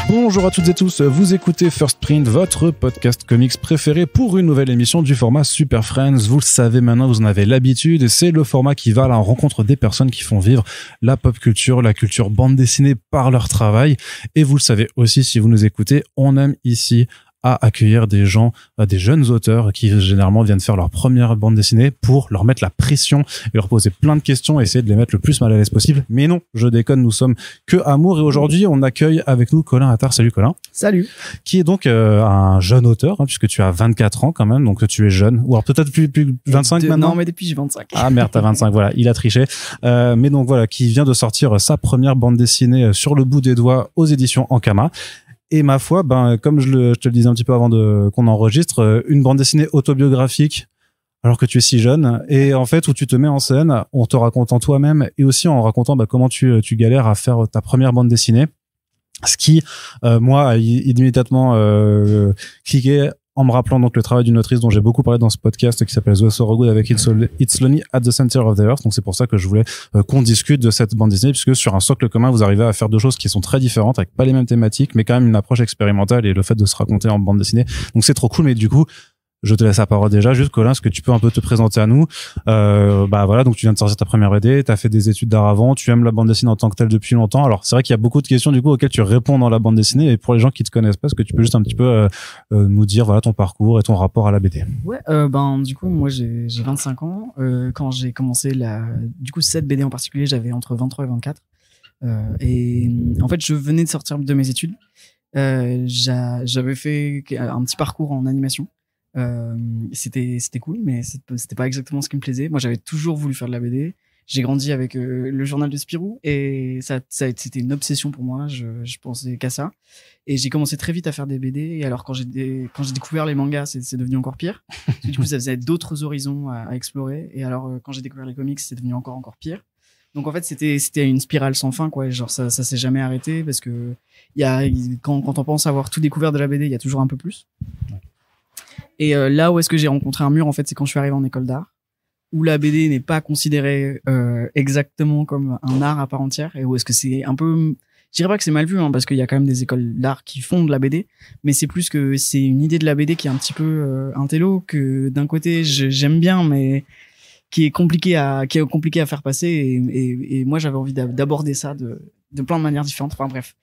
Bonjour à toutes et tous, vous écoutez First Print, votre podcast comics préféré pour une nouvelle émission du format Super Friends. Vous le savez maintenant, vous en avez l'habitude, et c'est le format qui va à la rencontre des personnes qui font vivre la pop culture, la culture bande dessinée par leur travail. Et vous le savez aussi, si vous nous écoutez, on aime ici à accueillir des gens, des jeunes auteurs qui généralement viennent faire leur première bande dessinée pour leur mettre la pression et leur poser plein de questions, essayer de les mettre le plus mal à l'aise possible. Mais non, je déconne, nous sommes que amour, et aujourd'hui on accueille avec nous Colin Attard. Salut Colin. Salut. Qui est donc un jeune auteur, puisque tu as 24 ans quand même, donc tu es jeune, ou alors peut-être plus 25 maintenant. Non, mais depuis j'ai 25. Ah merde, t'as 25, voilà, il a triché. Mais donc voilà, qui vient de sortir sa première bande dessinée sur le bout des doigts aux éditions Ankama. Et ma foi, comme je te le disais un petit peu avant qu'on enregistre, une bande dessinée autobiographique, alors que tu es si jeune, et en fait où tu te mets en scène, en te racontant toi-même, et aussi en racontant comment tu galères à faire ta première bande dessinée. Ce qui, moi, a immédiatement cliqué en me rappelant donc le travail d'une autrice dont j'ai beaucoup parlé dans ce podcast, qui s'appelle Zoe Sorogood avec It's Lonely at the Center of the Earth. Donc c'est pour ça que je voulais qu'on discute de cette bande dessinée, puisque sur un socle commun, vous arrivez à faire deux choses qui sont très différentes, avec pas les mêmes thématiques, mais quand même une approche expérimentale et le fait de se raconter en bande dessinée. Donc c'est trop cool. Mais du coup, je te laisse la parole déjà. Juste, Colin, est-ce que tu peux un peu te présenter à nous? Voilà, donc tu viens de sortir ta première BD, tu as fait des études d'art avant, tu aimes la bande dessinée en tant que telle depuis longtemps. Alors, c'est vrai qu'il y a beaucoup de questions du coup auxquelles tu réponds dans la bande dessinée, et pour les gens qui te connaissent pas, est-ce que tu peux juste un petit peu nous dire voilà ton parcours et ton rapport à la BD? Ouais, du coup, moi j'ai 25 ans. Quand j'ai commencé cette BD en particulier, j'avais entre 23 et 24. Et en fait, je venais de sortir de mes études. J'avais fait un petit parcours en animation. C'était cool, mais c'était pas exactement ce qui me plaisait. Moi, j'avais toujours voulu faire de la BD. J'ai grandi avec le journal de Spirou, et c'était une obsession pour moi. Je pensais qu'à ça, et j'ai commencé très vite à faire des BD. Et alors quand j'ai découvert les mangas, c'est devenu encore pire. Du coup, ça faisait d'autres horizons à explorer. Et alors quand j'ai découvert les comics, c'est devenu encore pire. Donc en fait, c'était une spirale sans fin, quoi. Genre ça s'est jamais arrêté, parce que quand on pense avoir tout découvert de la BD, il y a toujours un peu plus. Et là où est-ce que j'ai rencontré un mur, en fait, c'est quand je suis arrivé en école d'art, où la BD n'est pas considérée exactement comme un art à part entière, et où est-ce que c'est un peu, je dirais pas que c'est mal vu, parce qu'il y a quand même des écoles d'art qui font de la BD, mais c'est plus que c'est une idée de la BD qui est un petit peu intello, que d'un côté j'aime bien, mais qui est compliqué à faire passer, et moi j'avais envie d'aborder ça de plein de manières différentes. Enfin bref.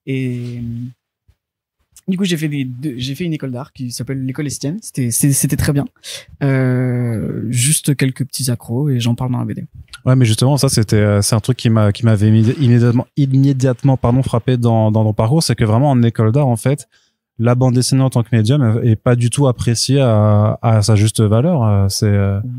Et du coup, j'ai fait une école d'art qui s'appelle l'école Estienne. C'était très bien. Juste quelques petits accros, et j'en parle dans la BD. Ouais, mais justement, ça, c'est un truc qui m'avait immédiatement, frappé dans ton parcours. C'est que vraiment, en école d'art, en fait, la bande dessinée en tant que médium est pas du tout appréciée à sa juste valeur.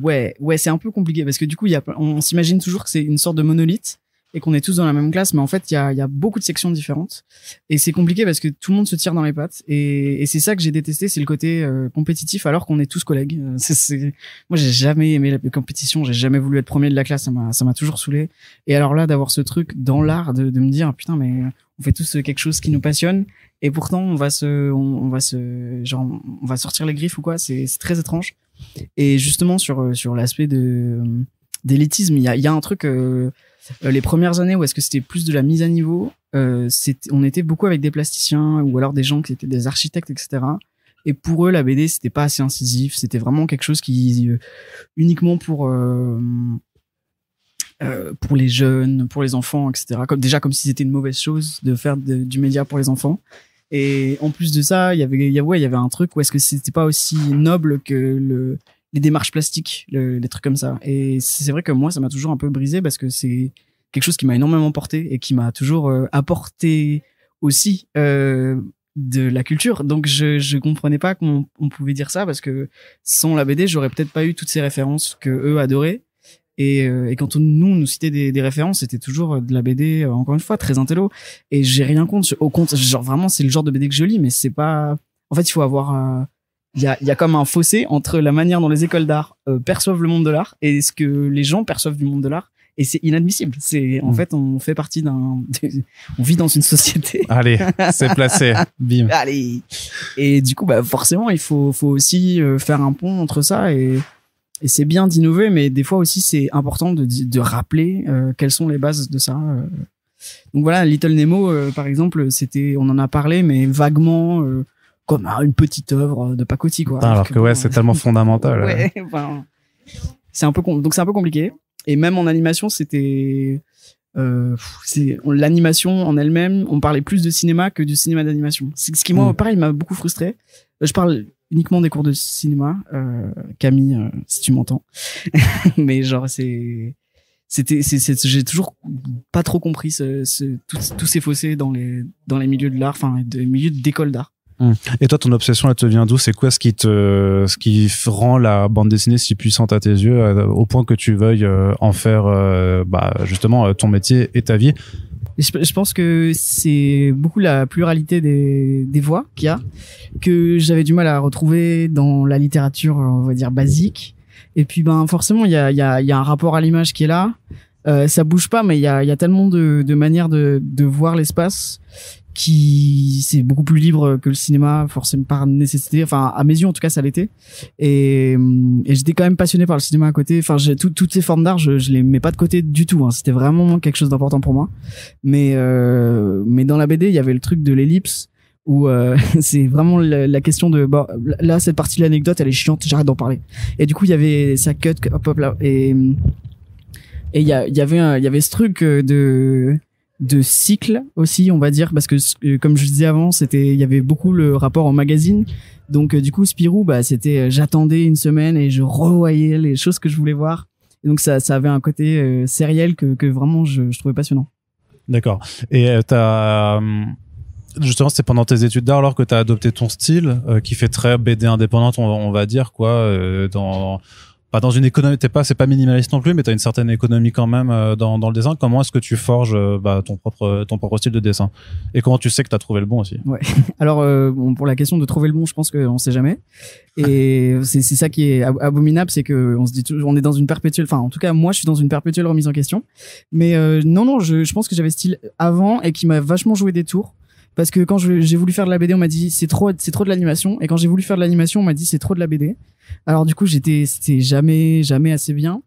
Ouais, c'est un peu compliqué, parce que du coup, on s'imagine toujours que c'est une sorte de monolithe, et qu'on est tous dans la même classe, mais en fait, il y a beaucoup de sections différentes, et c'est compliqué parce que tout le monde se tire dans les pattes, et c'est ça que j'ai détesté, c'est le côté compétitif, alors qu'on est tous collègues. Moi, j'ai jamais aimé la compétition, j'ai jamais voulu être premier de la classe, ça m'a toujours saoulé. Et alors là, d'avoir ce truc dans l'art, de me dire putain, mais on fait tous quelque chose qui nous passionne, et pourtant on va sortir les griffes ou quoi, c'est très étrange. Et justement sur l'aspect d'élitisme, il y a un truc. Les premières années où est-ce que c'était plus de la mise à niveau, on était beaucoup avec des plasticiens, ou alors des gens qui étaient des architectes, etc. Et pour eux, la BD, c'était pas assez incisif, c'était vraiment quelque chose qui uniquement pour les jeunes, pour les enfants, etc. Comme si c'était une mauvaise chose de faire du média pour les enfants. Et en plus de ça, il y avait un truc où est-ce que c'était pas aussi noble que les démarches plastiques, les trucs comme ça. Et c'est vrai que moi, ça m'a toujours un peu brisé, parce que c'est quelque chose qui m'a énormément porté, et qui m'a toujours apporté aussi de la culture. Donc je comprenais pas qu'on pouvait dire ça, parce que sans la BD, j'aurais peut-être pas eu toutes ces références que eux adoraient. Et quand nous citait des références, c'était toujours de la BD, encore une fois, très intello. Et j'ai rien contre. Au compte, genre vraiment, c'est le genre de BD que je lis, mais c'est pas. En fait, il faut avoir. Il y a comme un fossé entre la manière dont les écoles d'art perçoivent le monde de l'art et ce que les gens perçoivent du monde de l'art. Et c'est inadmissible. En fait, on fait partie on vit dans une société. Allez, c'est placé. Bim. Allez. Et du coup, forcément, il faut aussi faire un pont entre ça, et c'est bien d'innover, mais des fois aussi, c'est important de rappeler quelles sont les bases de ça. Donc voilà, Little Nemo, par exemple, on en a parlé, mais vaguement, comme une petite œuvre de pacotille, quoi. Alors que ouais, c'est tellement fondamental. Ouais, enfin, c'est un peu donc c'est un peu compliqué. Et même en animation, c'était l'animation en elle-même, on parlait plus de cinéma que du cinéma d'animation. C'est ce qui moi pareil m'a beaucoup frustré. Je parle uniquement des cours de cinéma, Camille, si tu m'entends. Mais genre j'ai toujours pas trop compris tous ces fossés dans les milieux de l'art, enfin des milieux d'école d'art. Et toi, ton obsession, elle te vient d'où? C'est quoi ce qui rend la bande dessinée si puissante à tes yeux, au point que tu veuilles en faire justement ton métier et ta vie? Je pense que c'est beaucoup la pluralité des voix qu'il y a, que j'avais du mal à retrouver dans la littérature, on va dire, basique. Et puis forcément, il y a un rapport à l'image qui est là. Ça bouge pas, mais il y a tellement de manières de voir l'espace qui c'est beaucoup plus libre que le cinéma, forcément par nécessité. Enfin, à mes yeux en tout cas, ça l'était. Et j'étais quand même passionné par le cinéma à côté. Enfin, toutes ces formes d'art, je les mets pas de côté du tout. Hein. C'était vraiment quelque chose d'important pour moi. Mais dans la BD, il y avait le truc de l'ellipse où c'est vraiment la question de là cette partie de l'anecdote, elle est chiante, j'arrête d'en parler. Et du coup, il y avait ça cut hop là et il y avait ce truc de cycle aussi, on va dire, parce que comme je disais avant, il y avait beaucoup le rapport au magazine. Donc du coup Spirou, c'était j'attendais une semaine et je revoyais les choses que je voulais voir. Et donc ça avait un côté sériel que vraiment je trouvais passionnant. D'accord. Et justement, c'était pendant tes études d'art alors que tu as adopté ton style qui fait très BD indépendante, on va dire quoi, pas dans une économie, c'est pas minimaliste non plus, mais t'as une certaine économie quand même dans le dessin. Comment est-ce que tu forges ton propre style de dessin? Et comment tu sais que t'as trouvé le bon aussi? Ouais. Alors pour la question de trouver le bon, je pense qu'on sait jamais. Et c'est ça qui est abominable, c'est que on se dit toujours, on est dans une perpétuelle, enfin en tout cas moi je suis dans une perpétuelle remise en question. Mais non, je pense que j'avais style avant et qui m'a vachement joué des tours. Parce que quand j'ai voulu faire de la BD, on m'a dit c'est trop de l'animation. Et quand j'ai voulu faire de l'animation, on m'a dit c'est trop de la BD. Alors du coup, c'était jamais assez bien.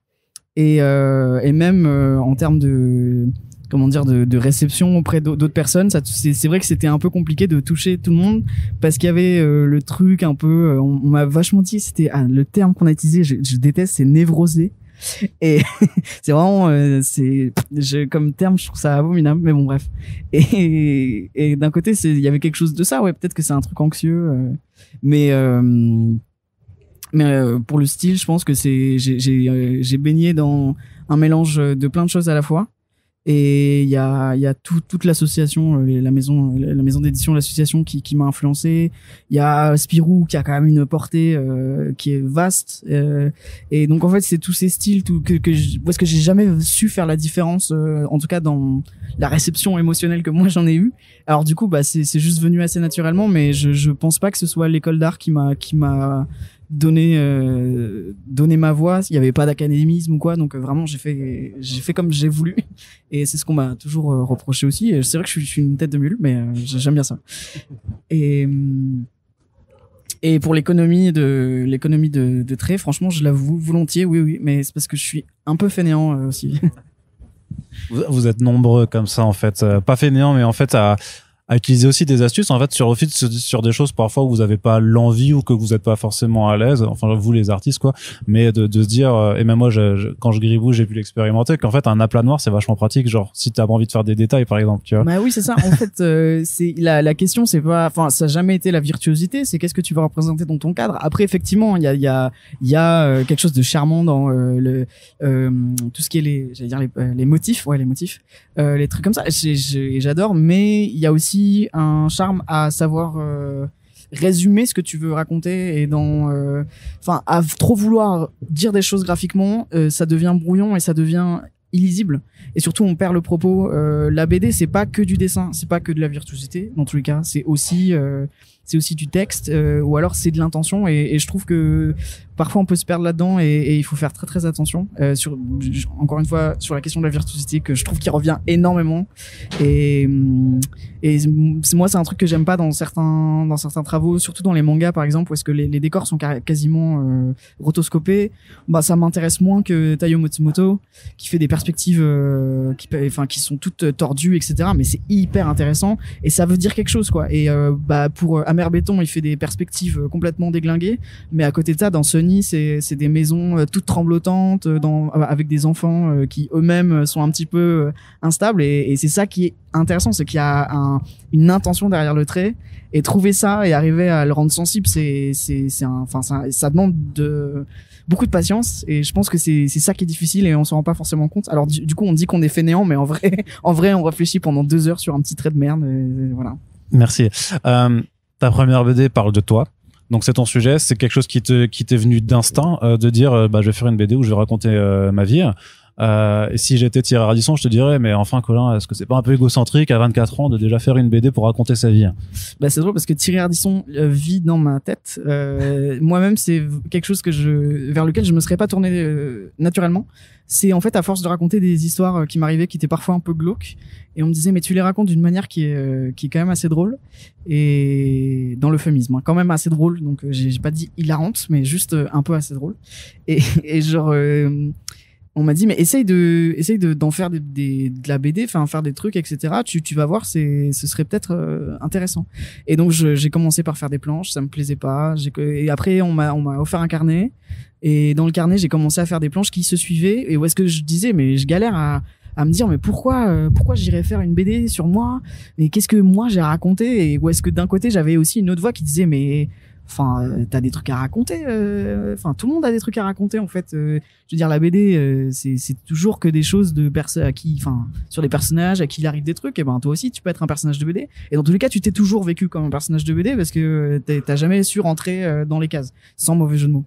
Et même en termes de de réception auprès d'autres personnes, c'est vrai que c'était un peu compliqué de toucher tout le monde parce qu'il y avait le truc un peu. On m'a vachement dit, c'était le terme qu'on a utilisé, je déteste, c'est névrosé. Et c'est vraiment comme terme je trouve ça abominable, mais bon bref. Et d'un côté il y avait quelque chose de ça, ouais, peut-être que c'est un truc anxieux, mais pour le style je pense que j'ai baigné dans un mélange de plein de choses à la fois. Et il y a toute l'association, la maison d'édition, l'association qui m'a influencé. Il y a Spirou qui a quand même une portée qui est vaste. Et donc en fait c'est tous ces styles parce que j'ai jamais su faire la différence, en tout cas dans la réception émotionnelle que moi j'en ai eu. Alors du coup c'est juste venu assez naturellement, mais je pense pas que ce soit l'école d'art qui m'a donné ma voix. Il y avait pas d'académisme ou quoi, donc vraiment j'ai fait comme j'ai voulu, et c'est ce qu'on m'a toujours reproché aussi. Et c'est vrai que je suis une tête de mule, mais j'aime bien ça. Et pour l'économie de traits, franchement je l'avoue volontiers, oui, mais c'est parce que je suis un peu fainéant aussi. Vous êtes nombreux comme ça en fait, pas fainéant, mais en fait à utiliser aussi des astuces en fait sur des choses parfois où vous avez pas l'envie ou que vous êtes pas forcément à l'aise, enfin vous les artistes quoi, mais de se dire, et même moi quand je gribouille j'ai pu l'expérimenter, qu'en fait un aplat noir c'est vachement pratique, genre si t'as envie de faire des détails par exemple, tu vois. Bah oui, c'est ça en fait. C'est la question, c'est pas, enfin ça a jamais été la virtuosité, c'est qu'est-ce que tu vas représenter dans ton cadre. Après effectivement il y a quelque chose de charmant dans tout ce qui est les motifs, les trucs comme ça, j'adore, mais il y a aussi un charme à savoir résumer ce que tu veux raconter, et à trop vouloir dire des choses graphiquement, ça devient brouillon et ça devient illisible, et surtout on perd le propos. La BD c'est pas que du dessin, c'est pas que de la virtuosité, dans tous les cas c'est aussi du texte, ou alors c'est de l'intention, et je trouve que parfois on peut se perdre là-dedans et il faut faire très très attention encore une fois sur la question de la virtuosité que je trouve qui revient énormément et moi c'est un truc que j'aime pas dans certains travaux, surtout dans les mangas par exemple, où est-ce que les décors sont quasiment rotoscopés. Bah ça m'intéresse moins que Taiyo Matsumoto qui fait des perspectives qui sont toutes tordues, etc. Mais c'est hyper intéressant et ça veut dire quelque chose, quoi. Et pour Amer Béton, il fait des perspectives complètement déglinguées, mais à côté de ça, dans Sunny, c'est des maisons toutes tremblotantes, avec des enfants qui eux-mêmes sont un petit peu instables, et c'est ça qui est intéressant, c'est qu'il y a une intention derrière le trait, et trouver ça et arriver à le rendre sensible, ça demande beaucoup de patience, et je pense que c'est ça qui est difficile et on s'en rend pas forcément compte. Alors du coup on dit qu'on est fainéant, mais en vrai on réfléchit pendant 2 heures sur un petit trait de merde, et voilà. Merci. Ta première BD parle de toi, donc c'est ton sujet, c'est quelque chose qui t'est venu d'instinct, de dire je vais faire une BD où je vais raconter ma vie. Et si j'étais Thierry Ardisson, je te dirais, mais enfin Colin, est-ce que c'est pas un peu égocentrique à 24 ans de déjà faire une BD pour raconter sa vie? Bah c'est drôle parce que Thierry Ardisson vit dans ma tête. Moi-même, c'est quelque chose vers lequel je me serais pas tourné naturellement. C'est en fait à force de raconter des histoires qui m'arrivaient, qui étaient parfois un peu glauques, et on me disait mais tu les racontes d'une manière qui est quand même assez drôle, et dans l'euphémisme, hein, quand même assez drôle. Donc j'ai pas dit hilarante, mais juste un peu assez drôle. Et genre on m'a dit mais essaye d'en faire de la BD, enfin faire des trucs, etc. Tu vas voir, ce serait peut-être intéressant. Et donc j'ai commencé par faire des planches, ça me plaisait pas. Et après on m'a offert un carnet, et dans le carnet j'ai commencé à faire des planches qui se suivaient, et où est-ce que je disais mais je galère à me dire mais pourquoi j'irais faire une BD sur moi, mais qu'est-ce que moi j'ai à raconter, et où est-ce que d'un côté j'avais aussi une autre voix qui disait mais t'as des trucs à raconter, tout le monde a des trucs à raconter en fait. Je veux dire, la BD, c'est toujours que des choses de sur les personnages à qui il arrive des trucs, et ben toi aussi tu peux être un personnage de BD, et dans tous les cas tu t'es toujours vécu comme un personnage de BD parce que t'as jamais su rentrer dans les cases, sans mauvais jeu de mots.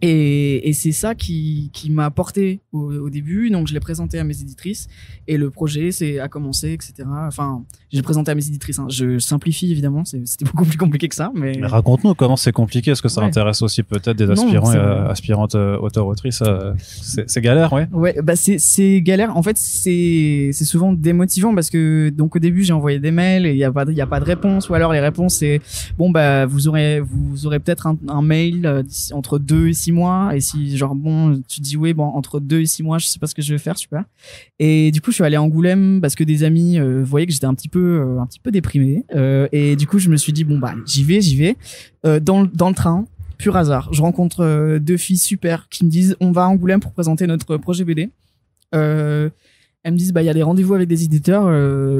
Et c'est ça qui m'a porté au début, donc je l'ai présenté à mes éditrices, et le projet a commencé, etc. Enfin, j'ai présenté à mes éditrices, hein. Je simplifie évidemment, c'était beaucoup plus compliqué que ça, mais raconte-nous comment c'est compliqué. Est-ce que ça intéresse aussi peut-être des aspirants et aspirantes auteurs-autrices? C'est galère, ouais. Ouais, bah c'est galère. En fait, c'est souvent démotivant parce que donc au début j'ai envoyé des mails et il y a pas de réponse, ou alors les réponses c'est bon vous aurez peut-être un mail entre 2 et 6 mois, et si genre tu dis oui entre 2 et 6 mois je sais pas ce que je vais faire, super. Et du coup je suis allé à Angoulême parce que des amis voyaient que j'étais un petit peu déprimé, et du coup je me suis dit j'y vais. Dans le train, pur hasard, je rencontre 2 filles super qui me disent on va à Angoulême pour présenter notre projet BD. Elles me disent il y a des rendez-vous avec des éditeurs,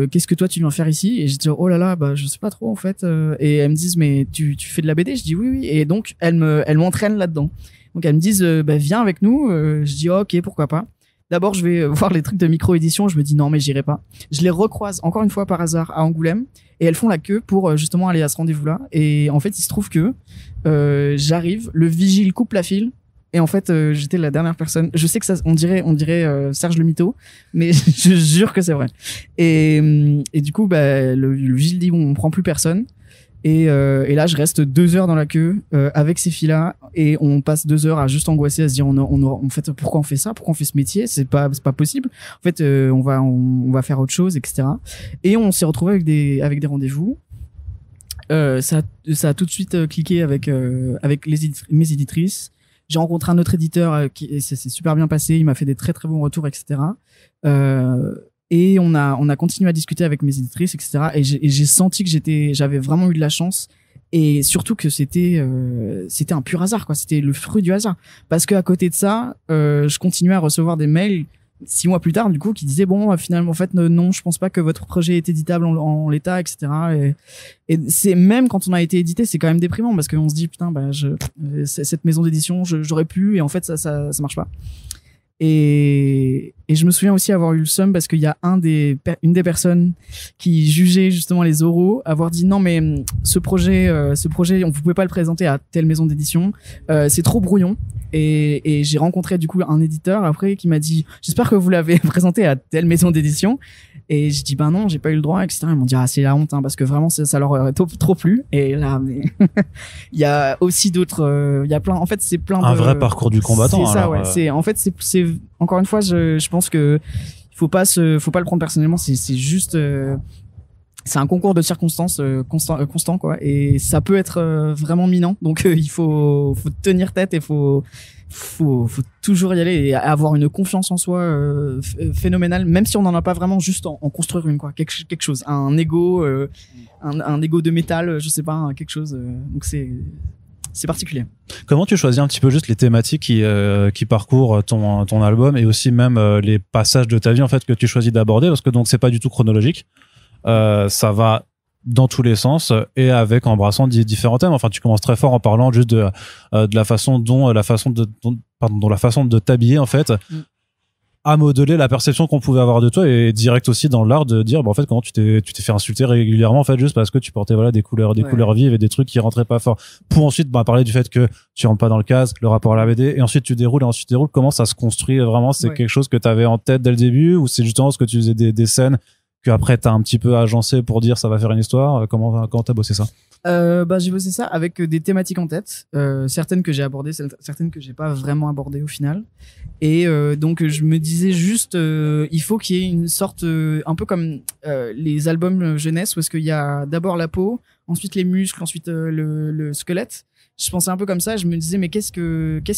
qu'est-ce que toi tu viens faire ici? Et je dis oh là là, je sais pas trop en fait. Et elles me disent mais tu fais de la BD? Je dis oui. Et donc elles m'entraînent là-dedans. Donc elles me disent viens avec nous. Je dis ok, pourquoi pas. D'abord je vais voir les trucs de micro-édition, je me dis non mais j'irai pas. Je les recroise encore une fois par hasard à Angoulême, et elles font la queue pour justement aller à ce rendez-vous-là. Et en fait il se trouve que j'arrive, le vigile coupe la file, et en fait j'étais la dernière personne. Je sais que ça on dirait Serge le mytho, mais je jure que c'est vrai. Et du coup le vigile dit on prend plus personne. Et là je reste 2 heures dans la queue avec ces filles-là, et on passe 2 heures à juste angoisser, à se dire en fait pourquoi on fait ça, pourquoi on fait ce métier, c'est pas possible en fait, on va faire autre chose, etc. Et on s'est retrouvé avec des rendez-vous. Ça a tout de suite cliqué avec mes éditrices. J'ai rencontré un autre éditeur et ça s'est super bien passé, il m'a fait des très très bons retours, etc. Et on a continué à discuter avec mes éditrices, etc. Et j'ai senti que j'avais vraiment eu de la chance, et surtout que c'était un pur hasard, quoi. C'était le fruit du hasard. Parce que à côté de ça, je continuais à recevoir des mails 6 mois plus tard, du coup, qui disaient finalement, en fait, non, je pense pas que votre projet est éditable en l'état, etc. Et c'est même quand on a été édité, c'est quand même déprimant parce qu'on se dit putain, cette maison d'édition, j'aurais pu, et en fait ça marche pas. Et Et je me souviens aussi avoir eu le seum parce qu'il y a une des personnes qui jugeait justement les oraux, avoir dit non mais ce projet, vous pouvez pas le présenter à telle maison d'édition, c'est trop brouillon. Et j'ai rencontré du coup un éditeur après qui m'a dit j'espère que vous l'avez présenté à telle maison d'édition. Et je dis ben non, j'ai pas eu le droit, etc. Ils m'ont dit ah c'est la honte parce que vraiment ça leur aurait trop plu. Et là mais il y a aussi d'autres, il y a plein. En fait c'est plein. Un vrai parcours du combattant. C'est ça alors, ouais. C'est en fait c'est encore une fois je pense que faut pas le prendre personnellement. C'est juste c'est un concours de circonstances constant quoi. Et ça peut être vraiment minant. Donc il faut tenir tête et faut toujours y aller et avoir une confiance en soi phénoménale, même si on n'en a pas vraiment, juste en construire une quoi, quelque chose, un ego de métal, je sais pas, quelque chose. Donc c'est particulier. Comment tu choisis un petit peu juste les thématiques qui parcourent ton album et aussi même les passages de ta vie en fait que tu choisis d'aborder, parce que donc c'est pas du tout chronologique, ça va dans tous les sens et avec embrassant différents thèmes. Enfin, tu commences très fort en parlant juste de la façon dont la façon de t'habiller en fait a modelé la perception qu'on pouvait avoir de toi, et direct aussi dans l'art de dire en fait comment tu t'es fait insulter régulièrement en fait juste parce que tu portais des couleurs vives et des trucs qui rentraient pas fort, pour ensuite parler du fait que tu rentres pas dans le cadre, le rapport à la BD, et ensuite tu déroules. Comment ça se construit vraiment? C'est quelque chose que tu avais en tête dès le début, ou c'est justement ce que tu faisais des scènes que après t'as un petit peu agencé pour dire ça va faire une histoire? Comment t'as bossé ça? J'ai bossé ça avec des thématiques en tête, certaines que j'ai abordées, certaines que j'ai pas vraiment abordées au final. Et donc je me disais juste il faut qu'il y ait une sorte un peu comme les albums jeunesse, où est-ce qu'il y a d'abord la peau, ensuite les muscles, ensuite le squelette. Je pensais un peu comme ça, je me disais mais qu'est-ce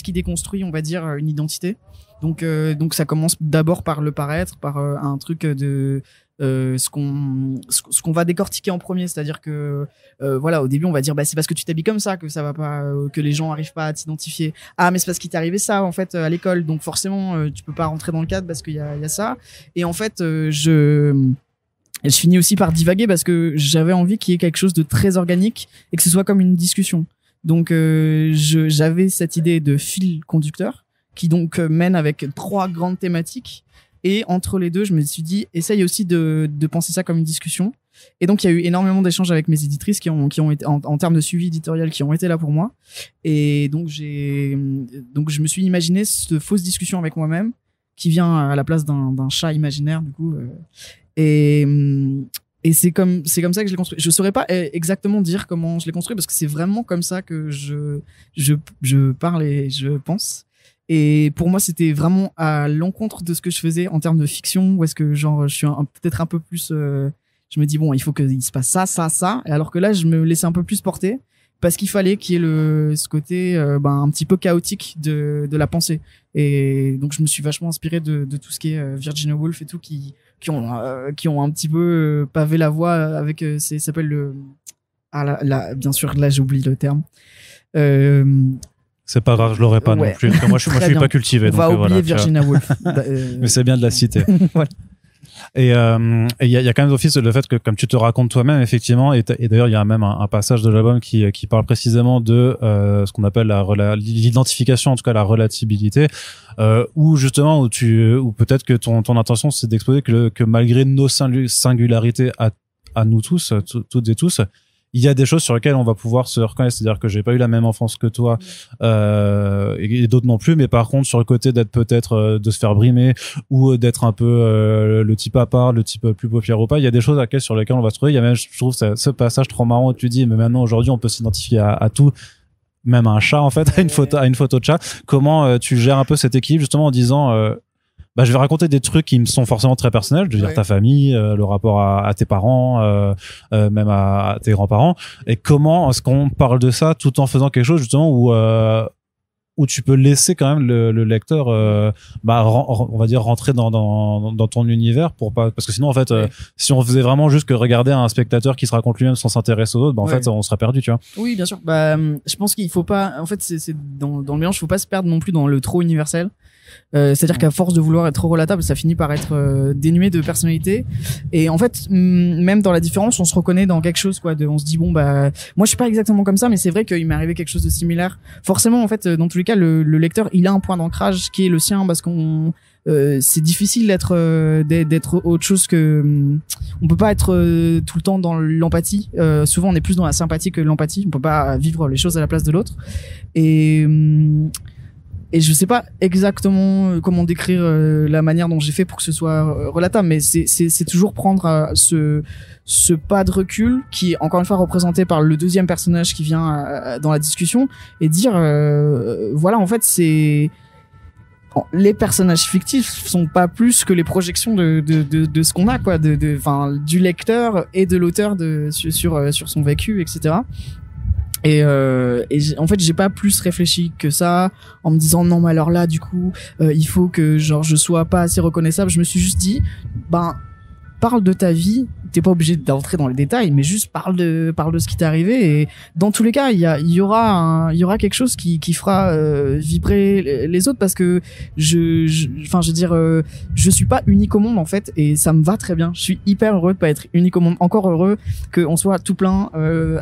qui déconstruit, on va dire, une identité. Donc ça commence d'abord par le paraître, par un truc de ce qu'on va décortiquer en premier, c'est-à-dire que voilà, au début on va dire c'est parce que tu t'habilles comme ça que ça va pas, que les gens arrivent pas à t'identifier. Ah mais c'est parce qu'il t'est arrivé ça en fait à l'école, donc forcément tu peux pas rentrer dans le cadre parce qu'il y a ça. Et en fait je finis aussi par divaguer parce que j'avais envie qu'il y ait quelque chose de très organique et que ce soit comme une discussion. Donc j'avais cette idée de fil conducteur qui donc mène avec 3 grandes thématiques. Et entre les deux, je me suis dit, essaye aussi de penser ça comme une discussion. Et donc, il y a eu énormément d'échanges avec mes éditrices qui ont été, en termes de suivi éditorial, qui ont été là pour moi. Et donc, je me suis imaginé cette fausse discussion avec moi-même, qui vient à la place d'un chat imaginaire, du coup. Et c'est comme ça que je l'ai construit. Je saurais pas exactement dire comment je l'ai construit, parce que c'est vraiment comme ça que je parle et je pense. Et pour moi, c'était vraiment à l'encontre de ce que je faisais en termes de fiction, où est-ce que genre je suis peut-être un peu plus je me dis bon, il faut qu'il se passe ça, et alors que là je me laissais un peu plus porter parce qu'il fallait qu'il y ait ce côté un petit peu chaotique de la pensée. Et donc je me suis vachement inspiré de tout ce qui est Virginia Woolf et tout, qui ont un petit peu pavé la voie avec ça s'appelle bien sûr là j'ai oublié le terme. C'est pas grave, je l'aurais pas non plus. Parce que moi, je suis pas cultivé. On va oublier Virginia Woolf. Mais c'est bien de la citer. Voilà. Et il y a quand même d'office le fait que, comme tu te racontes toi-même, effectivement, et d'ailleurs, il y a même un passage de l'album qui parle précisément de ce qu'on appelle l'identification, en tout cas la relatabilité, où justement, où peut-être que ton intention, c'est d'exposer que malgré nos singularités à nous tous, toutes et tous, il y a des choses sur lesquelles on va pouvoir se reconnaître. C'est-à-dire que j'ai pas eu la même enfance que toi, et d'autres non plus, mais par contre, sur le côté d'être peut-être de se faire brimer, ou d'être un peu le type à part, le type plus paupière ou pas, il y a des choses sur lesquelles on va se trouver. Il y a même, je trouve, ce passage trop marrant où tu dis, mais maintenant, aujourd'hui, on peut s'identifier à tout, même à un chat, en fait, à une photo de chat. Comment tu gères un peu cette équipe, justement, en disant je vais raconter des trucs qui me sont forcément très personnels, je veux dire ta famille, le rapport à tes parents, même à tes grands-parents, et comment est-ce qu'on parle de ça tout en faisant quelque chose justement où tu peux laisser quand même le lecteur on va dire rentrer dans ton univers, parce que sinon en fait si on faisait vraiment juste que regarder un spectateur qui se raconte lui-même sans s'intéresser aux autres, en fait on serait perdu, tu vois. Oui, bien sûr. Je pense qu'il faut pas, en fait c'est dans le mélange, il faut pas se perdre non plus dans le trop universel. C'est-à-dire qu'à force de vouloir être trop relatable, ça finit par être dénué de personnalité. Et en fait, même dans la différence, on se reconnaît dans quelque chose, quoi. On se dit bon moi je suis pas exactement comme ça, mais c'est vrai qu'il m'est arrivé quelque chose de similaire. Forcément, en fait, dans tous les cas, le lecteur, il a un point d'ancrage qui est le sien, parce qu'on c'est difficile d'être autre chose que on peut pas être tout le temps dans l'empathie. Souvent on est plus dans la sympathie que l'empathie. On peut pas vivre les choses à la place de l'autre. Et je sais pas exactement comment décrire la manière dont j'ai fait pour que ce soit relatable, mais c'est toujours prendre ce pas de recul qui est encore une fois représenté par le deuxième personnage qui vient dans la discussion et dire voilà, en fait c'est les personnages fictifs sont pas plus que les projections de ce qu'on a, quoi, du lecteur et de l'auteur sur son vécu, etc. Et en fait j'ai pas plus réfléchi que ça en me disant non mais alors là du coup il faut que genre je sois pas assez reconnaissable. Je me suis juste dit parle de ta vie, t'es pas obligé d'entrer dans les détails, mais juste parle de ce qui t'est arrivé, et dans tous les cas il y aura quelque chose qui fera vibrer les autres, parce que je suis pas unique au monde en fait, et ça me va très bien. Je suis hyper heureux de pas être unique au monde, encore heureux qu'on soit tout plein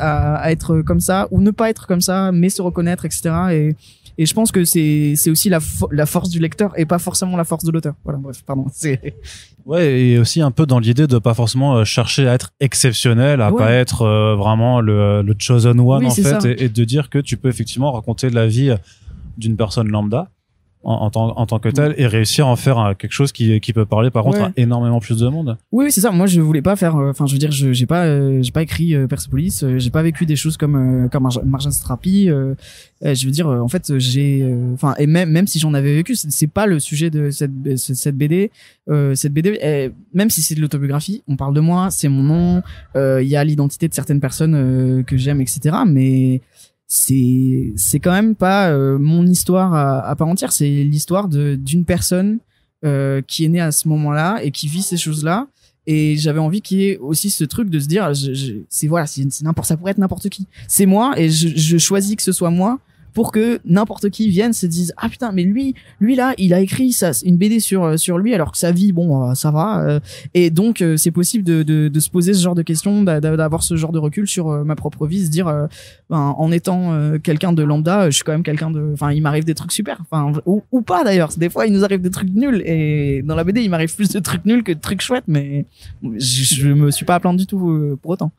à être comme ça ou ne pas être comme ça, mais se reconnaître, etc. Et je pense que c'est aussi la force du lecteur et pas forcément la force de l'auteur. Voilà, bref, pardon. Ouais, et aussi un peu dans l'idée de pas forcément chercher à être exceptionnel, à pas être vraiment le chosen one, en fait, et de dire que tu peux effectivement raconter la vie d'une personne lambda en tant que telle, et réussir à en faire quelque chose qui peut parler par contre à énormément plus de monde. Oui, c'est ça. Moi, je voulais pas faire. Enfin, je veux dire, j'ai pas écrit Persepolis. J'ai pas vécu des choses comme Marjane Satrapi. Je veux dire, en fait, et même si j'en avais vécu, c'est pas le sujet de cette BD. Cette BD, même si c'est de l'autobiographie, on parle de moi, c'est mon nom. Il y a l'identité de certaines personnes que j'aime, etc. Mais c'est quand même pas mon histoire à part entière. C'est l'histoire d'une personne qui est née à ce moment-là et qui vit ces choses-là. Et j'avais envie qu'il y ait aussi ce truc de se dire, ça pourrait être n'importe qui. C'est moi, et je choisis que ce soit moi, pour que n'importe qui vienne se dise ah putain, mais lui là il a écrit ça, une BD sur lui, alors que sa vie ça va, et donc c'est possible de se poser ce genre de questions, d'avoir ce genre de recul sur ma propre vie, se dire en étant quelqu'un de lambda, je suis quand même quelqu'un il m'arrive des trucs super, ou pas d'ailleurs, des fois il nous arrive des trucs nuls, et dans la BD il m'arrive plus de trucs nuls que de trucs chouettes, mais je me suis pas à plaindre du tout pour autant.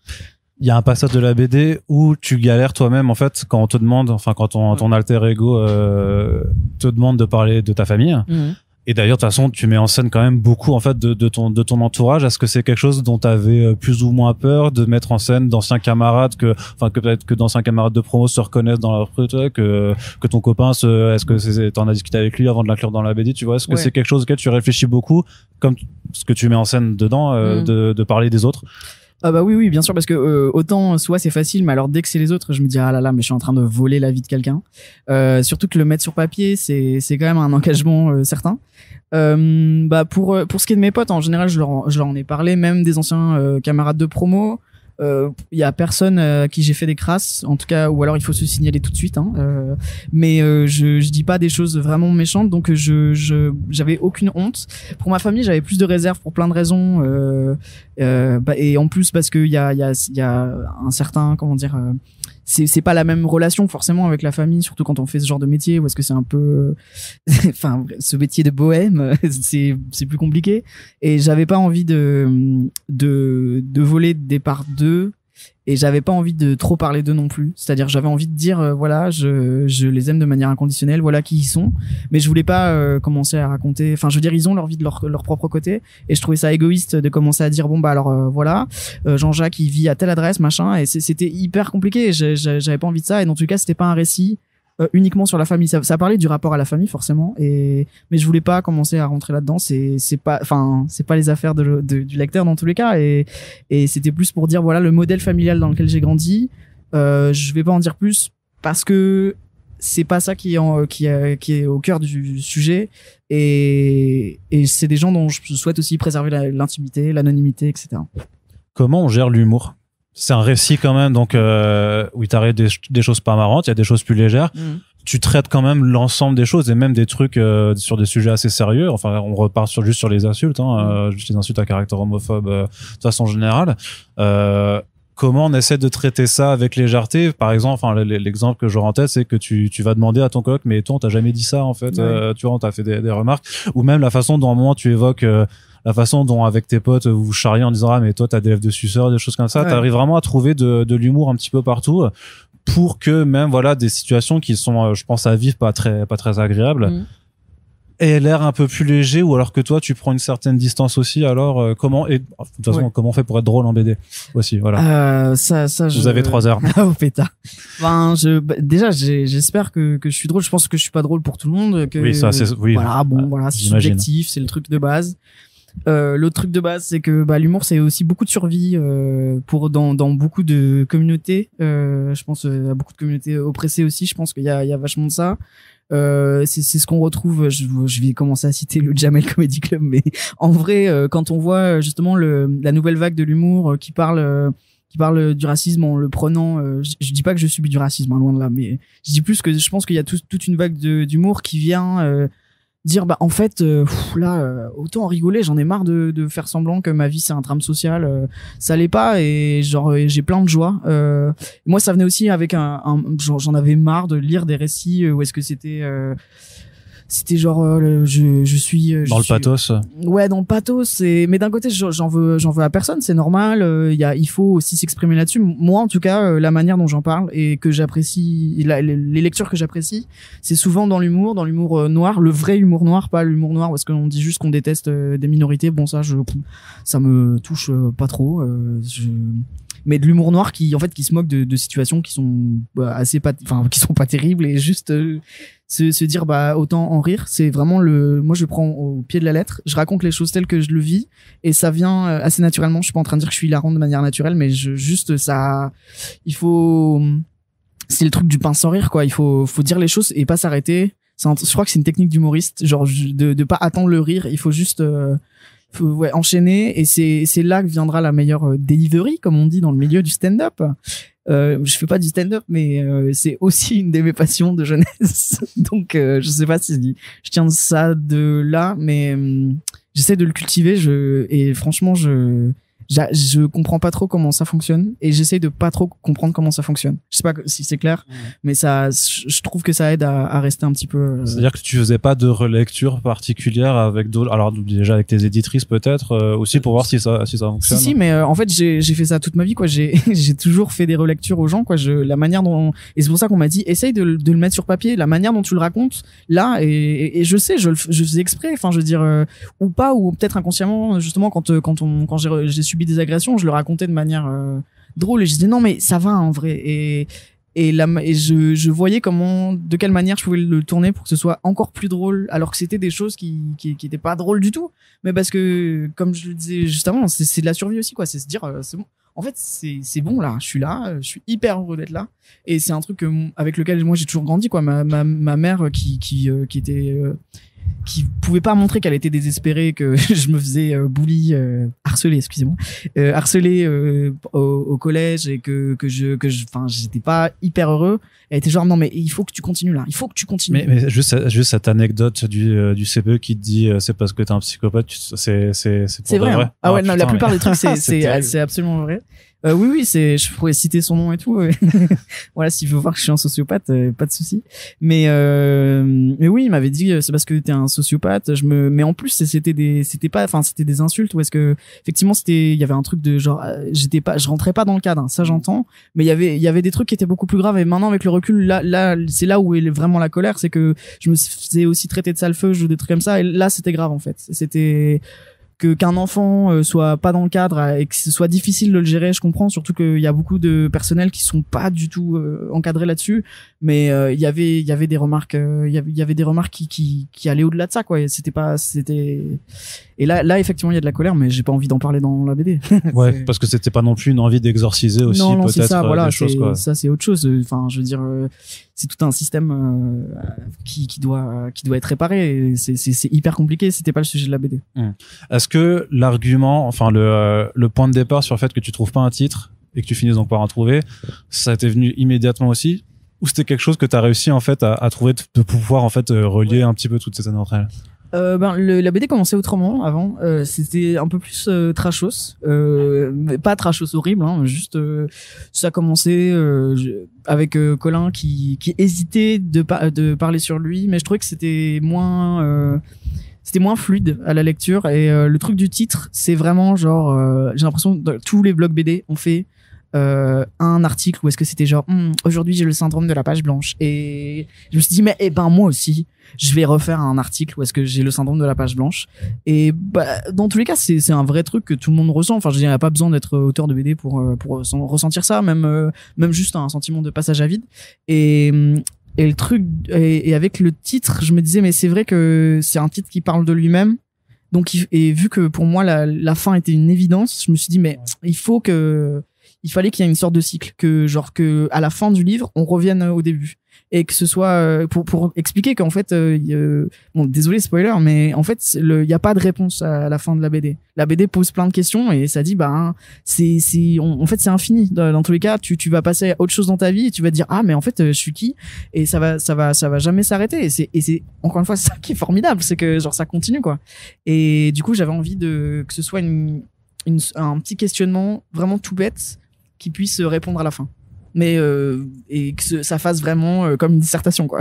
Il y a un passage de la BD où tu galères toi-même, en fait, quand on te demande, quand ton alter ego te demande de parler de ta famille. Mmh. Et d'ailleurs, de toute façon, tu mets en scène quand même beaucoup, en fait, de ton entourage. Est-ce que c'est quelque chose dont tu avais plus ou moins peur de mettre en scène d'anciens camarades que peut-être que d'anciens camarades de promo se reconnaissent dans leur truc, que ton copain est-ce que t'en as discuté avec lui avant de l'inclure dans la BD, tu vois? Est-ce que c'est quelque chose auquel tu réfléchis beaucoup, comme ce que tu mets en scène dedans, de parler des autres? Ah bah oui, bien sûr, parce que autant soit c'est facile, mais alors dès que c'est les autres, je me dis ah là là, mais je suis en train de voler la vie de quelqu'un. Surtout que le mettre sur papier, c'est quand même un engagement certain. Pour ce qui est de mes potes, en général, je leur en ai parlé, même des anciens camarades de promo. Il y a personne à qui j'ai fait des crasses, en tout cas, ou alors il faut se signaler tout de suite, mais je dis pas des choses vraiment méchantes, donc j'avais aucune honte. Pour ma famille, j'avais plus de réserve pour plein de raisons, et en plus parce que il y a un certain, comment dire, c'est pas la même relation forcément avec la famille, surtout quand on fait ce genre de métier, où est-ce que c'est un peu ce métier de bohème, c'est plus compliqué, et j'avais pas envie de voler des parts d'eux, et j'avais pas envie de trop parler d'eux non plus. C'est-à-dire j'avais envie de dire voilà, je les aime de manière inconditionnelle, voilà qui ils sont, mais je voulais pas commencer à raconter, je veux dire, ils ont leur vie de leur propre côté, et je trouvais ça égoïste de commencer à dire voilà, Jean-Jacques il vit à telle adresse, machin, et c'était hyper compliqué. J'avais pas envie de ça, et dans tout cas c'était pas un récit uniquement sur la famille. Ça parlait du rapport à la famille forcément, mais je voulais pas commencer à rentrer là-dedans. C'est pas les affaires du lecteur dans tous les cas, et c'était plus pour dire voilà le modèle familial dans lequel j'ai grandi. Je vais pas en dire plus parce que c'est pas ça qui est au cœur du sujet, et c'est des gens dont je souhaite aussi préserver l'intimité, l'anonymité, etc. Comment on gère l'humour? C'est un récit quand même, donc où il t'arrive des choses pas marrantes, il y a des choses plus légères. Tu traites quand même l'ensemble des choses, et même des trucs sur des sujets assez sérieux. Enfin, on repart juste sur les insultes, juste les insultes à caractère homophobe de façon générale. comment on essaie de traiter ça avec légèreté? Par exemple, enfin, l'exemple que j'aurais en tête, c'est que tu vas demander à ton coloc, mais toi, on t'a jamais dit ça, en fait. Tu vois, on t'a fait des remarques. Ou même la façon dont, à un moment, tu évoques, la façon dont, avec tes potes, vous vous charriez en disant, ah, mais toi, t'as des lèvres de suceur, des choses comme ça. T'arrives vraiment à trouver de l'humour un petit peu partout pour que même, voilà, des situations qui sont, je pense, à vivre pas très agréables. Et l'air un peu plus léger, ou alors que toi tu prends une certaine distance aussi, alors comment, et de toute façon comment on fait pour être drôle en BD aussi, voilà. Vous avez 3 heures. Oh pétard. Déjà j'espère que je suis drôle. Je pense que je suis pas drôle pour tout le monde, que oui, ça c'est voilà, voilà, c'est subjectif, c'est le truc de base. L'autre truc de base, c'est que l'humour c'est aussi beaucoup de survie pour dans beaucoup de communautés. Je pense à beaucoup de communautés oppressées aussi. Je pense qu'il y a vachement de ça. C'est ce qu'on retrouve. Je vais commencer à citer le Jamel Comedy Club, mais en vrai, quand on voit justement la nouvelle vague de l'humour qui parle du racisme en le prenant, je dis pas que je subis du racisme, hein, loin de là, mais je dis plus que je pense qu'il y a toute une vague d'humour qui vient dire en fait autant en rigoler, j'en ai marre de faire semblant que ma vie c'est un drame social, ça l'est pas, et genre j'ai plein de joie. Moi ça venait aussi avec j'en avais marre de lire des récits où est-ce que c'était genre je suis dans le pathos. Ouais, dans le pathos. Mais d'un côté j'en veux à personne, c'est normal. Il faut aussi s'exprimer là-dessus. Moi en tout cas, la manière dont j'en parle et que j'apprécie, les lectures que j'apprécie, c'est souvent dans l'humour noir, le vrai humour noir, pas l'humour noir parce qu'on dit juste qu'on déteste des minorités. Bon ça me touche pas trop. Mais de l'humour noir qui se moque de situations qui sont qui sont pas terribles, et juste se dire autant en rire. C'est vraiment moi je prends au pied de la lettre, je raconte les choses telles que je le vis, et ça vient assez naturellement. Je suis pas en train de dire que je suis hilarant de manière naturelle, mais il faut, c'est le truc du pain sans rire quoi. Il faut dire les choses et pas s'arrêter. Je crois que c'est une technique d'humoriste, genre de pas attendre le rire, il faut juste enchaîner, et c'est là que viendra la meilleure delivery, comme on dit dans le milieu du stand-up. Je fais pas du stand-up, mais c'est aussi une de mes passions de jeunesse. Donc je sais pas si je tiens ça de là, mais j'essaie de le cultiver. Et franchement je comprends pas trop comment ça fonctionne, et j'essaie de pas trop comprendre comment ça fonctionne. Je sais pas si c'est clair, mais je trouve que ça aide à rester un petit peu. C'est-à-dire que tu faisais pas de relecture particulière avec d'autres, alors déjà avec tes éditrices peut-être, aussi pour voir si ça fonctionne. Si, mais en fait j'ai fait ça toute ma vie quoi. J'ai toujours fait des relectures aux gens quoi. La manière dont, et c'est pour ça qu'on m'a dit essaye de le mettre sur papier, la manière dont tu le racontes là, et je sais, je faisais exprès, enfin je veux dire, ou pas, ou peut-être inconsciemment, justement quand j'ai subi des agressions, je le racontais de manière drôle, et je disais non mais ça va en vrai, et je voyais de quelle manière je pouvais le tourner pour que ce soit encore plus drôle, alors que c'était des choses qui étaient pas drôles du tout, mais parce que comme je le disais juste avant, c'est de la survie aussi quoi. C'est se dire c'est bon, en fait c'est bon là, je suis hyper heureux d'être là, et c'est un truc avec lequel moi j'ai toujours grandi quoi. Ma mère qui était qui pouvait pas montrer qu'elle était désespérée, que je me faisais harceler au collège, et que j'étais pas hyper heureux. Elle était genre non mais il faut que tu continues là, il faut que tu continues. Mais juste cette anecdote du CPE qui te dit c'est parce que t'es un psychopathe, c'est vrai, vrai. Hein. Ah ouais, non, la plupart des trucs c'est absolument vrai. Oui, je pourrais citer son nom et tout. Voilà, s'il veut voir que je suis un sociopathe, pas de souci. Mais oui, il m'avait dit c'est parce que t'es un sociopathe. Mais en plus c'était des insultes, ou est-ce que effectivement il y avait un truc de genre je rentrais pas dans le cadre, hein, ça j'entends. Mais il y avait des trucs qui étaient beaucoup plus graves. Et maintenant avec le recul, là c'est là où est vraiment la colère, c'est que je me faisais aussi traiter de salfeuge ou des trucs comme ça. Et là c'était grave en fait. C'était qu'un enfant soit pas dans le cadre et que ce soit difficile de le gérer, je comprends, surtout qu'il y a beaucoup de personnel qui sont pas du tout encadrés là-dessus, mais il y avait des remarques qui allaient au-delà de ça quoi. Et là effectivement il y a de la colère, mais j'ai pas envie d'en parler dans la BD. Ouais, parce que c'était pas non plus une envie d'exorciser aussi non, peut-être c'est ça, voilà, des choses quoi. Ça c'est autre chose. Enfin, je veux dire c'est tout un système qui doit être réparé, et c'est hyper compliqué, c'était pas le sujet de la BD. Est-ce que l'argument, enfin le point de départ sur le fait que tu trouves pas un titre et que tu finisses donc par en trouver, ça t'est venu immédiatement aussi, ou c'était quelque chose que tu as réussi en fait à trouver de pouvoir en fait relier un petit peu toutes ces années entre elles? La BD commençait autrement avant. C'était un peu plus trashos, mais pas trashos horrible, hein, juste ça commençait avec Colin qui hésitait de parler sur lui, mais je trouvais que c'était moins fluide à la lecture. Et le truc du titre, c'est vraiment genre, j'ai l'impression que tous les blogs BD ont fait un article où est-ce que c'était genre aujourd'hui j'ai le syndrome de la page blanche, et je me suis dit mais moi aussi je vais refaire un article où est-ce que j'ai le syndrome de la page blanche. Et dans tous les cas c'est un vrai truc que tout le monde ressent. Enfin je veux dire, il n'y a pas besoin d'être auteur de BD pour ressentir ça, même juste un sentiment de passage à vide. Et le truc, et avec le titre je me disais mais c'est vrai que c'est un titre qui parle de lui-même. Donc et vu que pour moi la fin était une évidence, je me suis dit mais il fallait qu'il y ait une sorte de cycle, que à la fin du livre on revienne au début, et que ce soit pour expliquer qu'en fait bon désolé spoiler, mais en fait il y a pas de réponse à la fin de la BD. La BD pose plein de questions et ça dit en fait c'est infini. Dans tous les cas tu vas passer à autre chose dans ta vie et tu vas te dire mais en fait je suis qui, et ça va jamais s'arrêter, et c'est encore une fois ça qui est formidable, c'est que genre ça continue quoi. Et du coup j'avais envie que ce soit un petit questionnement vraiment tout bête qui puisse répondre à la fin, mais et que ça fasse vraiment comme une dissertation quoi.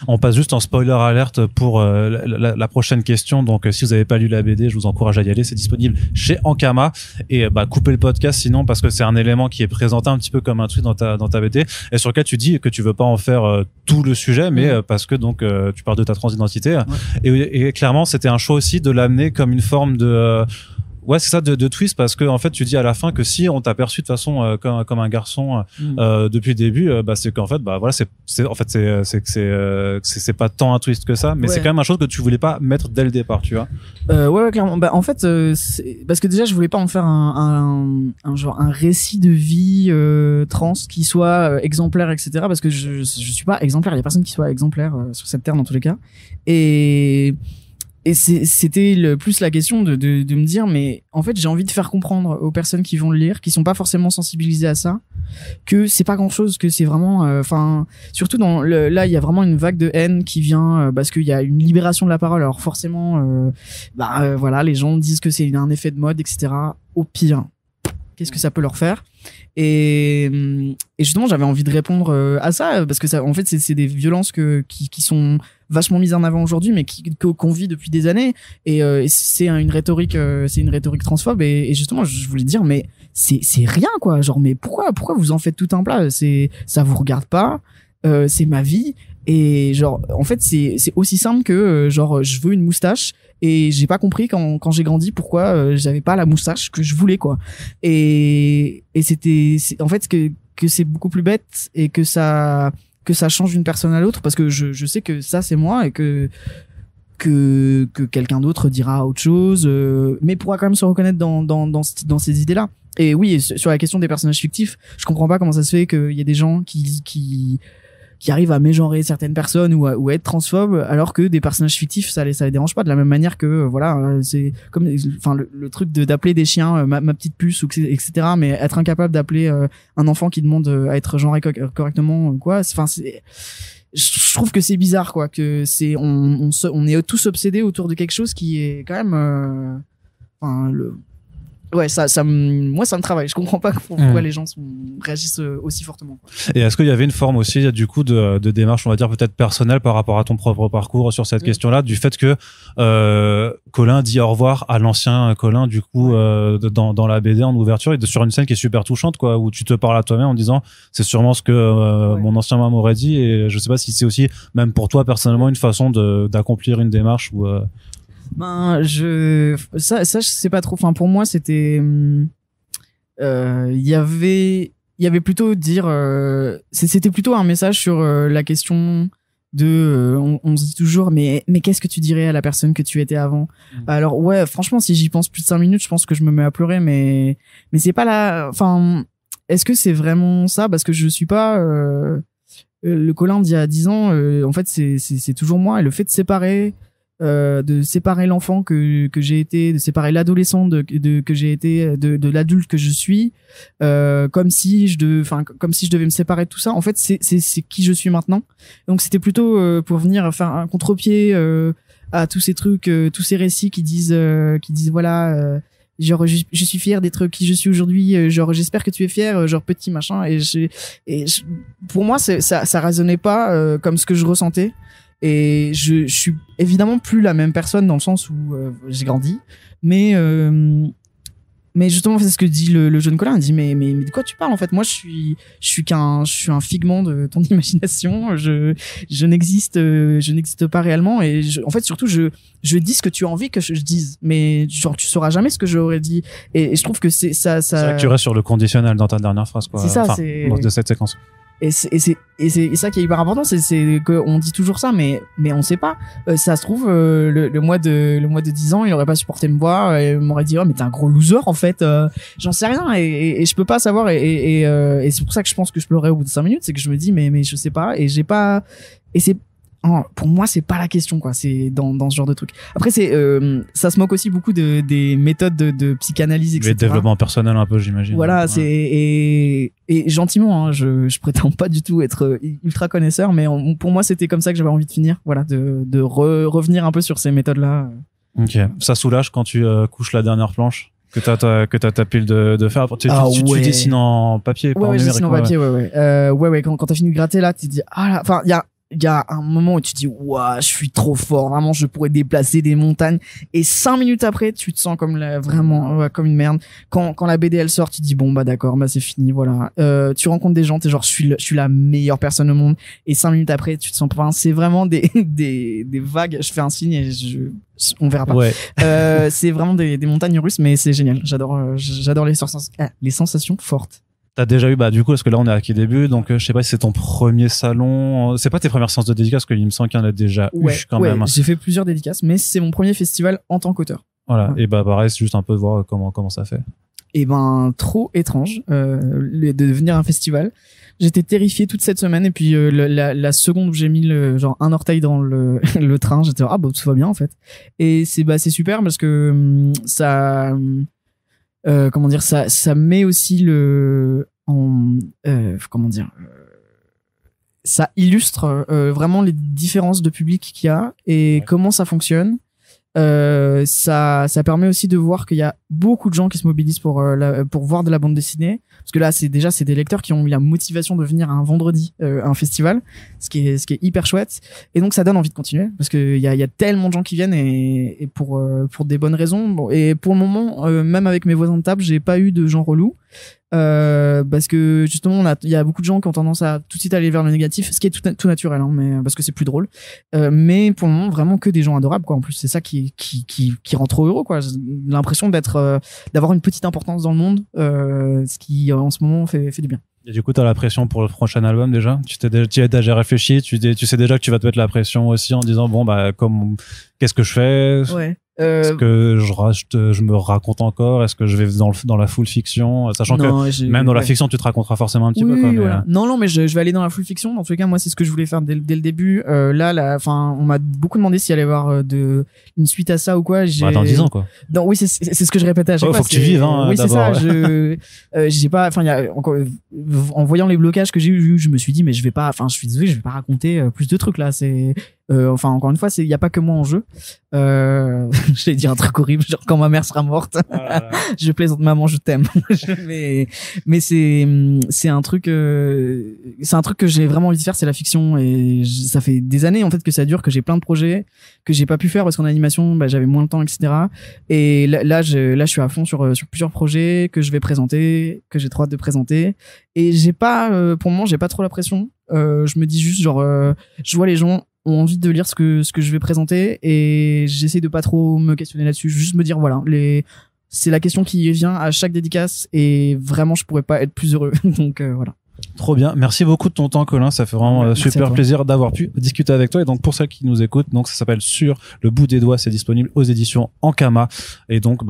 On passe juste en spoiler alerte pour la prochaine question. Donc si vous n'avez pas lu la BD, je vous encourage à y aller, c'est disponible chez Ankama. Et coupez le podcast sinon, parce que c'est un élément qui est présenté un petit peu comme un truc dans ta BD, et sur lequel tu dis que tu veux pas en faire tout le sujet, mais parce que donc tu parles de ta transidentité, et clairement c'était un choix aussi de l'amener comme une forme de ouais, c'est ça, de twist, parce que en fait tu dis à la fin que si on t'a perçu de façon comme un garçon depuis le début, c'est qu'en fait voilà, c'est pas tant un twist que ça, mais c'est quand même une chose que tu voulais pas mettre dès le départ, tu vois. Ouais, clairement. En fait parce que déjà je voulais pas en faire un genre un récit de vie trans qui soit exemplaire, etc., parce que je suis pas exemplaire, il y a personne qui soit exemplaire sur cette terre dans tous les cas. Et c'était plus la question de me dire mais en fait j'ai envie de faire comprendre aux personnes qui vont le lire, qui sont pas forcément sensibilisées à ça, que c'est pas grand chose, que c'est vraiment surtout là il y a vraiment une vague de haine qui vient parce qu'il y a une libération de la parole. Alors forcément voilà, les gens disent que c'est un effet de mode, etc. Au pire, qu'est-ce que ça peut leur faire? Et justement j'avais envie de répondre à ça, parce que ça en fait c'est des violences qui sont vachement mises en avant aujourd'hui, mais qu'on vit depuis des années, et c'est une rhétorique transphobe, et justement je voulais dire mais c'est rien quoi, genre mais pourquoi vous en faites tout un plat, ça vous regarde pas, c'est ma vie. Et genre en fait c'est aussi simple que genre je veux une moustache, et j'ai pas compris quand j'ai grandi pourquoi j'avais pas la moustache que je voulais quoi. Et c'est en fait que c'est beaucoup plus bête, et que ça change d'une personne à l'autre, parce que je sais que ça c'est moi, et que quelqu'un d'autre dira autre chose, mais pourra quand même se reconnaître dans ces idées-là. Et oui, sur la question des personnages fictifs, je comprends pas comment ça se fait qu'il y ait des gens qui arrivent à mégenrer certaines personnes ou à être transphobes, alors que des personnages fictifs ça les dérange pas, de la même manière que voilà, c'est comme le truc d'appeler des chiens ma petite puce, ou etc., mais être incapable d'appeler un enfant qui demande à être genré correctement quoi, je trouve que c'est bizarre quoi, que on est tous obsédés autour de quelque chose qui est quand même ouais, moi ça me travaille. Je comprends pas pourquoi les gens réagissent aussi fortement. Et est-ce qu'il y avait une forme aussi du coup de démarche, on va dire peut-être personnelle, par rapport à ton propre parcours sur cette question-là, du fait que Colin dit au revoir à l'ancien Colin du coup dans la BD en ouverture, et sur une scène qui est super touchante quoi, où tu te parles à toi-même en disant c'est sûrement ce que mon ancien maman m'aurait dit, et je sais pas si c'est aussi même pour toi personnellement une façon d'accomplir une démarche ou je sais pas trop. Enfin, pour moi, c'était, il y avait plutôt c'était plutôt un message sur la question de, on se dit toujours, mais qu'est-ce que tu dirais à la personne que tu étais avant? Alors ouais, franchement, si j'y pense plus de 5 minutes, je pense que je me mets à pleurer, mais c'est pas là. Enfin, est-ce que c'est vraiment ça? Parce que je suis pas le Colin d'il y a 10 ans. En fait, c'est toujours moi, et le fait de séparer l'enfant que j'ai été, de séparer l'adolescent que j'ai été de l'adulte que je suis, comme si je devais me séparer de tout ça. En fait, c'est qui je suis maintenant. Donc c'était plutôt pour venir faire un contre-pied à tous ces trucs, tous ces récits qui disent voilà. Genre je suis fier d'être qui je suis aujourd'hui, genre j'espère que tu es fier, genre petit machin, pour moi ça résonnait pas comme ce que je ressentais, et je suis évidemment plus la même personne dans le sens où j'ai grandi, mais justement c'est ce que dit le jeune Colin, il dit mais de quoi tu parles en fait, moi je suis un figment de ton imagination, je n'existe pas réellement, et en fait surtout je dis ce que tu as envie que je dise, mais genre tu sauras jamais ce que j'aurais dit, et je trouve que c'est ça c'est vrai que tu restes sur le conditionnel dans ta dernière phrase, quoi. C'est ça, enfin, c'est de cette séquence. Et c'est ça qui est hyper important, c'est qu'on dit toujours ça, mais on sait pas. Ça se trouve, le mois de 10 ans, il aurait pas supporté me voir, et m'aurait dit, oh, mais t'es un gros loser, en fait, j'en sais rien, et je peux pas savoir, et c'est pour ça que je pense que je pleurais au bout de 5 minutes, c'est que je me dis, mais je sais pas, et j'ai pas, et c'est, pour moi, c'est pas la question, quoi. C'est dans ce genre de truc. Après, ça se moque aussi beaucoup des méthodes de psychanalyse, etc. Le développement personnel, un peu, j'imagine. Voilà, ouais. et gentiment, hein, je prétends pas du tout être ultra connaisseur, mais pour moi, c'était comme ça que j'avais envie de finir. Voilà, de revenir un peu sur ces méthodes-là. Ok. Ça soulage quand tu couches la dernière planche? Que t'as ta pile de fer. Tu dessines en papier, pas en numérique. Ouais, je dessine en papier, ouais. Quand t'as fini de gratter, là, tu te dis, enfin, il y a un moment où tu te dis, waouh, je suis trop fort, vraiment, je pourrais déplacer des montagnes. Et 5 minutes après, tu te sens vraiment comme une merde. Quand la BD elle sort, tu te dis, bon, bah d'accord, bah c'est fini, voilà. Tu rencontres des gens, t'es genre, je suis la meilleure personne au monde. Et 5 minutes après, tu te sens pas. C'est vraiment des vagues. Je fais un signe et on verra pas. Ouais. C'est vraiment des montagnes russes, mais c'est génial. J'adore les sensations fortes. T'as déjà eu, du coup, parce que là, on est à qui début, donc je sais pas si c'est ton premier salon, c'est pas tes premières séances de dédicaces, parce qu'il me semble qu'il y en a déjà eu quand même. J'ai fait plusieurs dédicaces, mais c'est mon premier festival en tant qu'auteur. Voilà, et pareil, c'est juste un peu de voir comment ça fait. Et trop étrange de devenir un festival. J'étais terrifié toute cette semaine, et puis la seconde où j'ai mis un orteil dans le train, j'étais tout va bien en fait. Et c'est super parce que ça ça met aussi ça illustre vraiment les différences de public qu'il y a et comment ça fonctionne. Ça permet aussi de voir qu'il y a beaucoup de gens qui se mobilisent pour voir de la bande dessinée, parce que là c'est des lecteurs qui ont eu la motivation de venir un vendredi à un festival, ce qui est hyper chouette, et donc ça donne envie de continuer parce que il y a tellement de gens qui viennent et pour des bonnes raisons. Bon, et pour le moment, même avec mes voisins de table, j'ai pas eu de gens relous. Parce que justement il y a beaucoup de gens qui ont tendance à tout de suite aller vers le négatif, ce qui est tout naturel, hein, mais parce que c'est plus drôle, mais pour le moment vraiment que des gens adorables, quoi. En plus c'est ça qui rend trop heureux, quoi. J'ai l'impression d'avoir une petite importance dans le monde, ce qui en ce moment fait du bien. Et du coup, t'as la pression pour le prochain album déjà? Tu as déjà réfléchi? Tu sais déjà que tu vas te mettre la pression aussi en disant qu'est-ce que je fais? Ouais. Est-ce que je me raconte encore? Est-ce que je vais dans la full fiction? Sachant que même dans la fiction, tu te raconteras forcément un petit peu. Quoi, voilà. Non, mais je vais aller dans la full fiction. Dans tous les cas, moi, c'est ce que je voulais faire dès le début. On m'a beaucoup demandé s'il allait y avoir une suite à ça ou quoi. Dans 10 ans, quoi. Oui, c'est ce que je répétais à chaque fois. Faut que tu vives, hein. Oui, c'est ça. J'ai pas, en voyant les blocages que j'ai eu, je me suis dit, mais je suis désolé, je vais pas raconter plus de trucs là. Encore une fois, il y a pas que moi en jeu. J'allais dire un truc horrible, genre quand ma mère sera morte. Je plaisante, maman, je t'aime. mais c'est un truc que j'ai vraiment envie de faire, c'est la fiction, et ça fait des années en fait que ça dure, que j'ai plein de projets que j'ai pas pu faire parce qu'en animation j'avais moins de temps, etc. Et là je suis à fond sur plusieurs projets que je vais présenter, que j'ai trop hâte de présenter, et pour le moment j'ai pas trop la pression. Je me dis juste je vois les gens ont envie de lire ce que je vais présenter, et j'essaie de pas trop me questionner là-dessus, juste me dire voilà, c'est la question qui vient à chaque dédicace, et vraiment je pourrais pas être plus heureux. Donc voilà. Trop bien, merci beaucoup de ton temps, Colin, ça fait vraiment super plaisir d'avoir pu discuter avec toi. Et donc pour ceux qui nous écoutent, donc ça s'appelle Sur le bout des doigts, c'est disponible aux éditions Ankama. Et donc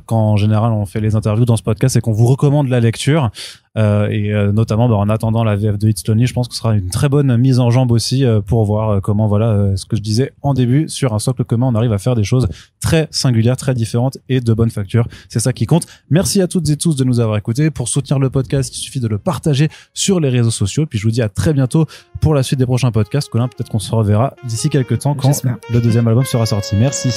quand en général on fait les interviews dans ce podcast, c'est qu'on vous recommande la lecture. et notamment en attendant la VF de It's Lonely, je pense que ce sera une très bonne mise en jambe aussi pour voir comment ce que je disais en début, sur un socle commun on arrive à faire des choses très singulières, très différentes et de bonne facture. C'est ça qui compte. Merci à toutes et tous de nous avoir écoutés. Pour soutenir le podcast, il suffit de le partager sur les réseaux sociaux. Puis je vous dis à très bientôt pour la suite des prochains podcasts. Colin, peut-être qu'on se reverra d'ici quelques temps quand le deuxième album sera sorti. Merci.